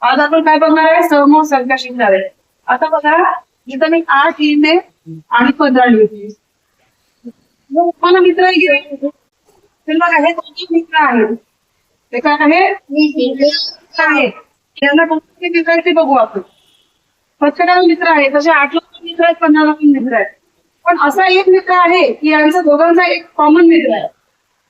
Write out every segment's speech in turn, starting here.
आज आपण काय बघणार आहे, समूह संख्या शिकणार आहे. आता बघा, इथं मी 8 लिहिले आणि 15 लिहिले. मला मित्र आहे, बघा हे दोन्ही मित्र आहेत. ते काय आहे, त्यांना कोणते मित्र आहेत ते बघू आपण. प्रत्येकाला मित्र आहे, तसे 8 ला पण मित्र आहेत, 15 ला पण मित्र आहेत. पण असा एक मित्र आहे की यांचा दोघांचा एक कॉमन मित्र आहे.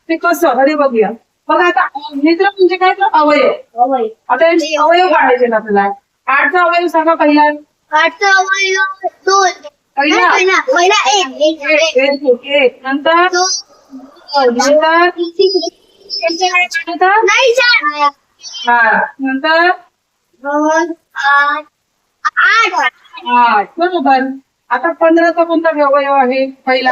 ते कसं, अरे बघूया. बघा आता मित्र म्हणजे काय, तर अवयव. आता यांचे अवयव काढायचे ना आपल्याला. 8चा अवयव सांगा पहिला. 8चा अवयव 2. पहिला 1. नंतर नंतर 2, 8. बरोबर. आता 15चा कोणता अवयव आहे पहिला.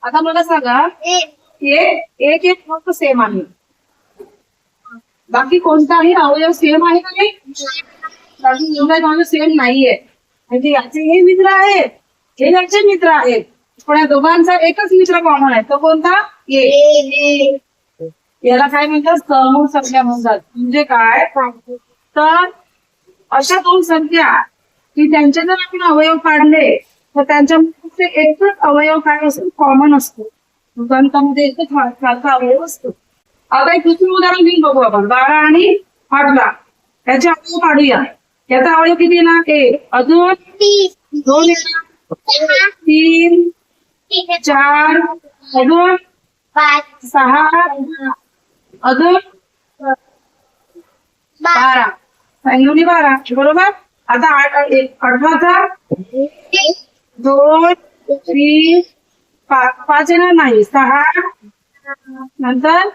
आता मला सांगा, एक फक्त सेम आहे, बाकी कोणताही अवयव सेम आहे का नाही. बाकी कोणताही अवयव सेम नाहीये. म्हणजे याचे हे मित्र आहेत, हे याचे मित्र आहेत, पण या दोघांचा एकच मित्र कॉमन आहे. तो कोणता, ए. याला काय म्हणतात, समूह संख्या म्हणतात. म्हणजे काय, तर अशा दोन संख्या की त्यांचे जर आपण अवयव काढले तर त्यांच्यामध्ये एकच अवयव काय असतो, कॉमन असतो. गणितामध्ये एकच सारखा अवयव असतो. आता एक दुसरं उदाहरण घेऊन बघू आपण. 12 आणि 8 याचे अवयव काढूया. याचा अवयव किती येणार, एक. अजून 2 येणार, 3, 4, अजून 6, अजून 12. सांगून 12 बरोबर. आता 18चा 2, 3, 5 येणार नाही, 6, नंतर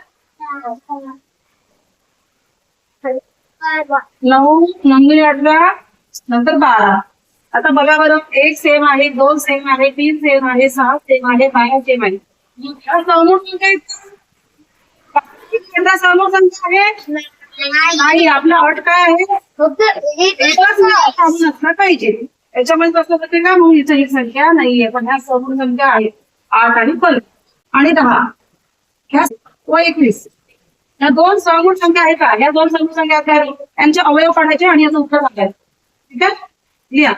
9, 9 18, नंतर 12. आता बघा बरं, 1 सेम आहे, 2 सेम आहे, 3 सेम आहे, 6 सेम आहे, 12 सेम आहे. समूह संख्या आहे नाही. आपला अट काय आहे, फक्त एकच असलं पाहिजे. याच्यामध्ये कसं होतं का, मग इथं ही संख्या नाहीये, पण ह्या समूह संख्या आहेत 8 आणि 15 आणि 10 व 21. ह्या दोन समूह संख्या आहेत का, ह्या दोन समूह संख्या आहेत, यांचे अवयव काढायचे आणि याचं उत्तर सांगायचं. ठीक आहे, लिहा.